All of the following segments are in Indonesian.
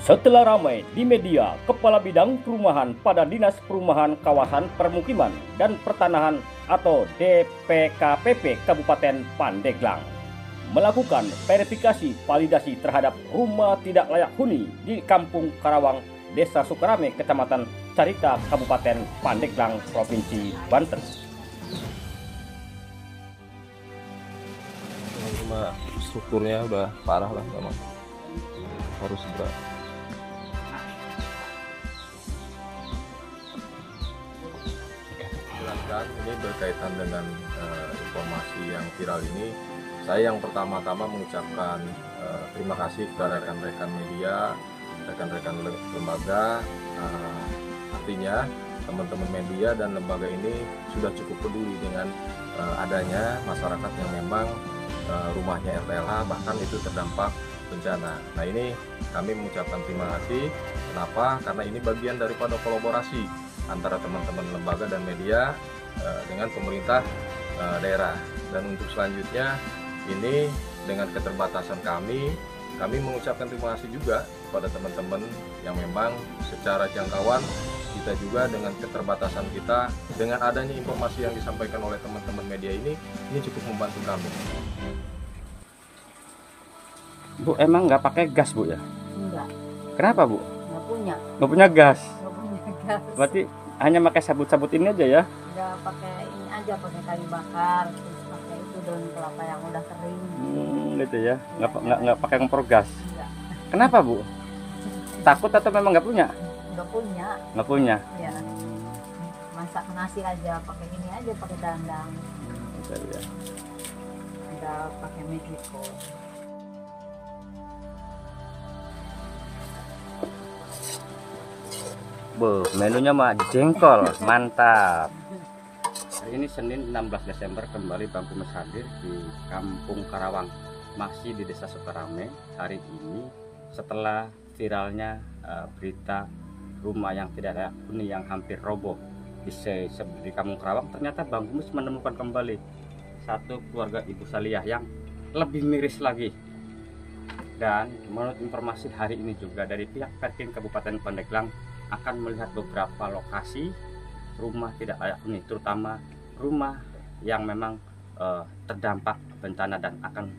Setelah ramai di media, Kepala Bidang Perumahan pada Dinas Perumahan Kawasan Permukiman dan Pertanahan atau DPKPP Kabupaten Pandeglang melakukan verifikasi validasi terhadap rumah tidak layak huni di Kampung Karawang, Desa Sukarame, Kecamatan Carita, Kabupaten Pandeglang, Provinsi Banten. Rumah strukturnya udah parah lah, memang harus segera. Jelaskan ini berkaitan dengan informasi yang viral ini. Saya yang pertama-tama mengucapkan terima kasih kepada rekan-rekan media, rekan-rekan lembaga. Artinya teman-teman media dan lembaga ini sudah cukup peduli dengan adanya masyarakat yang memang rumahnya RTLH bahkan itu terdampak bencana. Nah, ini kami mengucapkan terima kasih. Kenapa? Karena ini bagian daripada kolaborasi antara teman-teman lembaga dan media dengan pemerintah daerah. Dan untuk selanjutnya ini dengan keterbatasan kami mengucapkan terima kasih juga kepada teman-teman yang memang secara jangkauan kita juga dengan keterbatasan kita, dengan adanya informasi yang disampaikan oleh teman-teman media ini cukup membantu kami. Bu, emang nggak pakai gas, Bu, ya? Enggak. Kenapa, Bu? Nggak punya. Nggak punya gas? Nggak punya gas. Berarti hanya pakai sabut-sabut ini aja ya? Udah pakai ini aja, pakai kayu bakar, terus pakai itu daun kelapa yang udah kering. Gitu ya? Nggak pakai kompor gas? Enggak. Kenapa, Bu? Takut atau memang nggak punya? Nggak punya. Nggak punya? Ya. Masak nasi aja, pakai ini aja, pakai dandang. Gitu ya. Udah pakai Mexico. Menunya mah jengkol, mantap. Hari ini Senin 16 Desember kembali Bang Kumis hadir di Kampung Karawang, masih di Desa Sukarame. Hari ini setelah viralnya berita rumah yang tidak layak huni yang hampir roboh di Kampung Karawang, ternyata Bang Kumis menemukan kembali satu keluarga Ibu Saliyah yang lebih miris lagi. Dan menurut informasi hari ini juga dari pihak Perkin Kabupaten Pandeglang akan melihat beberapa lokasi rumah tidak layak huni, terutama rumah yang memang terdampak bencana dan akan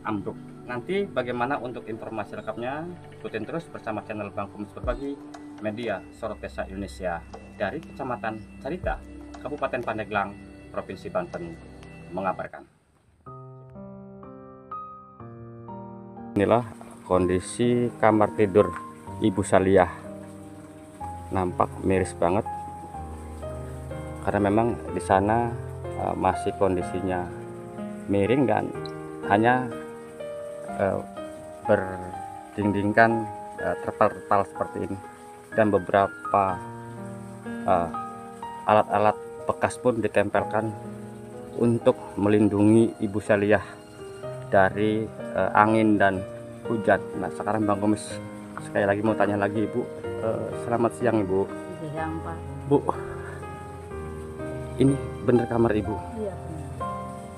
ambruk. Nanti bagaimana untuk informasi lengkapnya, ikutin terus bersama channel Bang Kumis Berbagi Media Sorot Desa Indonesia dari Kecamatan Carita, Kabupaten Pandeglang, Provinsi Banten mengabarkan. Inilah kondisi kamar tidur Ibu Saliyah. Nampak miris banget karena memang di sana masih kondisinya miring dan hanya berdindingkan terpal-terpal seperti ini, dan beberapa alat-alat bekas pun ditempelkan untuk melindungi Ibu Saliyah dari angin dan hujan. Nah, sekarang Bang Kumis sekali lagi mau tanya lagi, Ibu. Selamat siang, Ibu. Siang, Pak. Bu, ini bener kamar Ibu? Iya.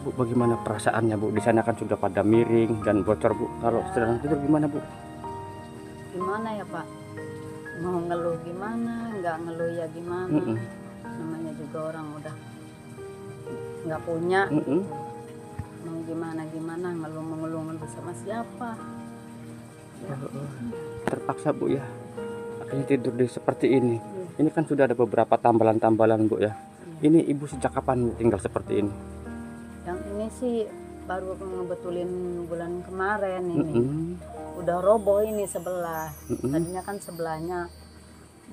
Bu, bagaimana perasaannya, Bu? Di sana kan sudah pada miring dan bocor, Bu. Kalau sedang tidur gimana, Bu? Gimana ya, Pak? Mau ngeluh gimana, nggak ngeluh ya gimana. Namanya juga orang udah nggak punya. Mau gimana ngeluh sama siapa ya. Terpaksa, Bu, ya akhirnya tidur di seperti ini. Ini kan sudah ada beberapa tambalan-tambalan, Bu, ya. Ini Ibu sejak kapan, Bu, tinggal seperti ini? Yang ini sih baru ngebetulin bulan kemarin ini. Udah roboh ini sebelah. Tadinya kan sebelahnya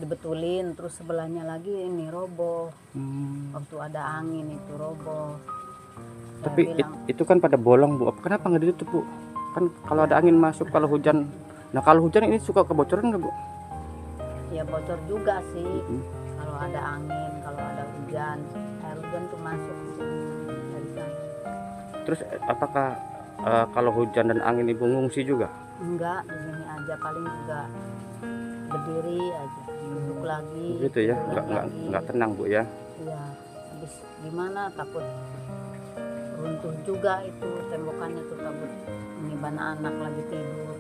dibetulin, terus sebelahnya lagi ini roboh. Waktu ada angin itu roboh. Tapi itu kan pada bolong, Bu. Kenapa nggak ditutup, Bu? Kan kalau ada angin masuk, kalau hujan. Nah, kalau hujan ini suka kebocoran nggak, Bu? Ya bocor juga sih. Kalau ada angin, kalau ada hujan, air hujan tuh masuk dari sana. Terus apakah kalau hujan dan angin Ibu ngungsi juga? Enggak, di sini aja, paling juga berdiri aja, duduk lagi. Gitu ya, nggak tenang, Bu, ya? Iya, habis gimana, takut runtuh juga itu tembokannya tuh, takut ini anak lagi tidur.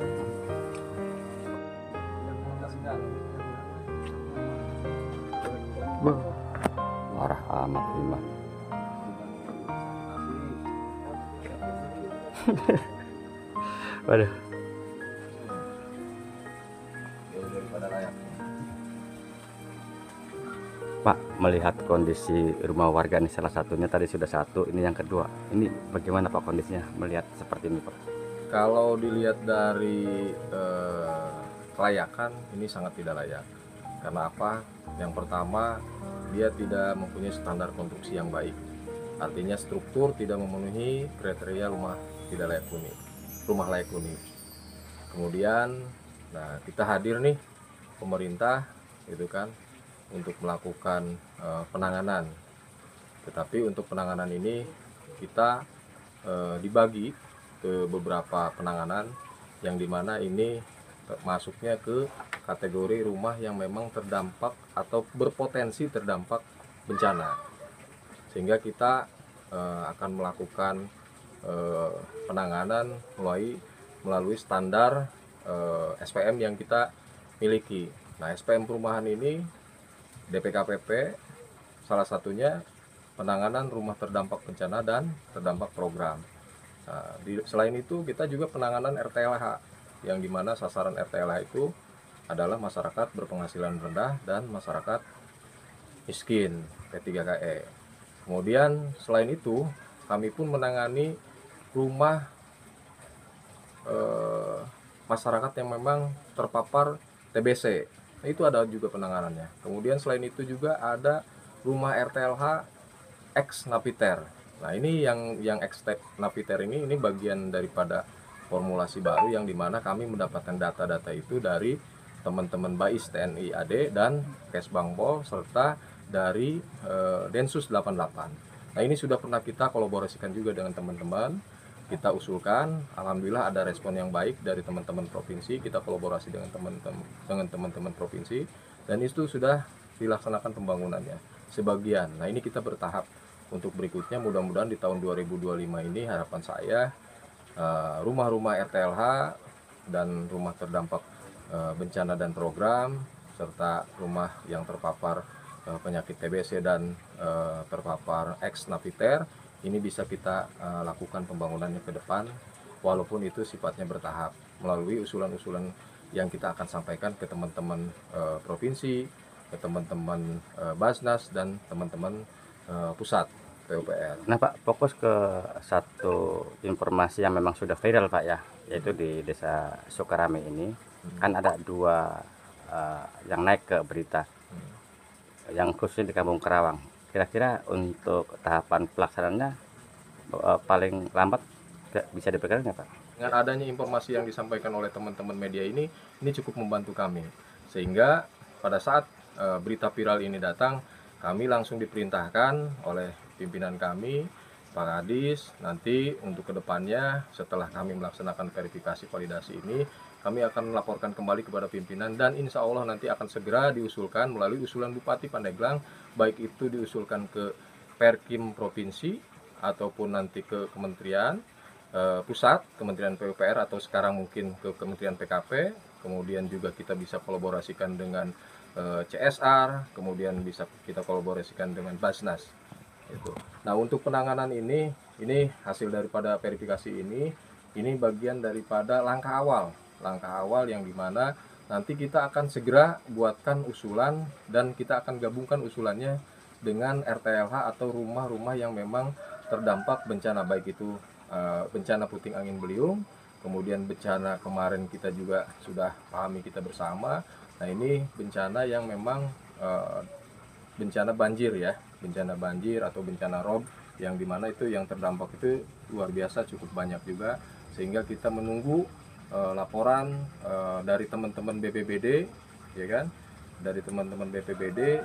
Wah, parah amat Bima. Waduh. Daripada layak. Pak, melihat kondisi rumah warga nih, salah satunya tadi sudah satu, ini yang kedua. Ini bagaimana Pak kondisinya melihat seperti ini Pak? Kalau dilihat dari kelayakan, ini sangat tidak layak. Karena apa? Yang pertama, dia tidak mempunyai standar konstruksi yang baik. Artinya struktur tidak memenuhi kriteria rumah tidak layak huni, rumah layak huni. Kemudian, nah kita hadir nih pemerintah, itu kan, untuk melakukan penanganan. Tetapi untuk penanganan ini kita dibagi ke beberapa penanganan yang dimana ini masuknya ke kategori rumah yang memang terdampak atau berpotensi terdampak bencana, sehingga kita akan melakukan penanganan melalui standar SPM yang kita miliki. Nah, SPM perumahan ini DPKPP salah satunya penanganan rumah terdampak bencana dan terdampak program. Nah, selain itu kita juga penanganan RTLH, yang dimana sasaran RTLH itu adalah masyarakat berpenghasilan rendah dan masyarakat miskin P3KE. Kemudian selain itu kami pun menangani rumah masyarakat yang memang terpapar TBC. Nah, itu ada juga penanganannya. Kemudian selain itu juga ada rumah RTLH ex Napiter. Nah, ini yang ex Napiter ini bagian daripada formulasi baru yang dimana kami mendapatkan data-data itu dari teman-teman BAIS TNI AD dan Kesbangpol serta dari Densus 88. Nah, ini sudah pernah kita kolaborasikan juga dengan teman-teman. Kita usulkan, alhamdulillah ada respon yang baik dari teman-teman provinsi. Kita kolaborasi dengan teman-teman provinsi dan itu sudah dilaksanakan pembangunannya sebagian. Nah, ini kita bertahap untuk berikutnya, mudah-mudahan di tahun 2025 ini harapan saya rumah-rumah RTLH dan rumah terdampak bencana dan program serta rumah yang terpapar penyakit TBC dan terpapar ex Napiter ini bisa kita lakukan pembangunannya ke depan, walaupun itu sifatnya bertahap melalui usulan-usulan yang kita akan sampaikan ke teman-teman provinsi, ke teman-teman Basnas dan teman-teman pusat PUPR. Nah Pak, fokus ke satu informasi yang memang sudah viral Pak ya, yaitu di Desa Sukarame ini kan ada dua yang naik ke berita, yang khususnya di Kampung Karawang. Kira-kira untuk tahapan pelaksanaannya paling lambat bisa diperkirakan nggak Pak? Dengan adanya informasi yang disampaikan oleh teman-teman media ini cukup membantu kami, sehingga pada saat berita viral ini datang, kami langsung diperintahkan oleh pimpinan kami, Pak Kadis, nanti untuk kedepannya setelah kami melaksanakan verifikasi validasi ini, kami akan melaporkan kembali kepada pimpinan dan insya Allah nanti akan segera diusulkan melalui usulan Bupati Pandeglang, baik itu diusulkan ke Perkim Provinsi ataupun nanti ke Kementerian Pusat, Kementerian PUPR atau sekarang mungkin ke Kementerian PKP, kemudian juga kita bisa kolaborasikan dengan CSR, kemudian bisa kita kolaborasikan dengan Basnas. Itu. Nah, untuk penanganan ini hasil daripada verifikasi ini bagian daripada langkah awal yang dimana nanti kita akan segera buatkan usulan dan kita akan gabungkan usulannya dengan RTLH atau rumah-rumah yang memang terdampak bencana, baik itu bencana puting angin beliung, kemudian bencana kemarin kita juga sudah pahami kita bersama. Nah, ini bencana yang memang bencana banjir ya, bencana banjir atau bencana rob yang dimana itu yang terdampak itu luar biasa cukup banyak juga, sehingga kita menunggu laporan dari teman-teman BPBD, ya kan, dari teman-teman BPBD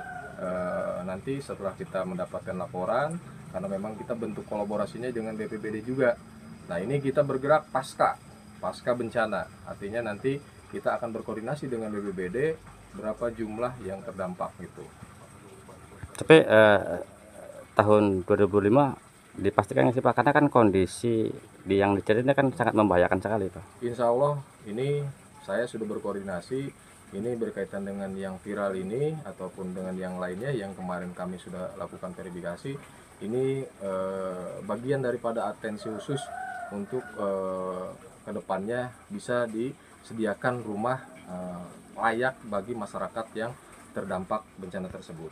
nanti setelah kita mendapatkan laporan, karena memang kita bentuk kolaborasinya dengan BPBD juga. Nah, ini kita bergerak pasca bencana, artinya nanti kita akan berkoordinasi dengan BPBD berapa jumlah yang terdampak gitu. Tapi tahun 2005 dipastikan nggak sih Pak? Karena kan kondisi yang diceritain kan sangat membahayakan sekali Pak. Insya Allah ini saya sudah berkoordinasi ini berkaitan dengan yang viral ini ataupun dengan yang lainnya yang kemarin kami sudah lakukan verifikasi. Ini bagian daripada atensi khusus untuk kedepannya bisa disediakan rumah layak bagi masyarakat yang terdampak bencana tersebut.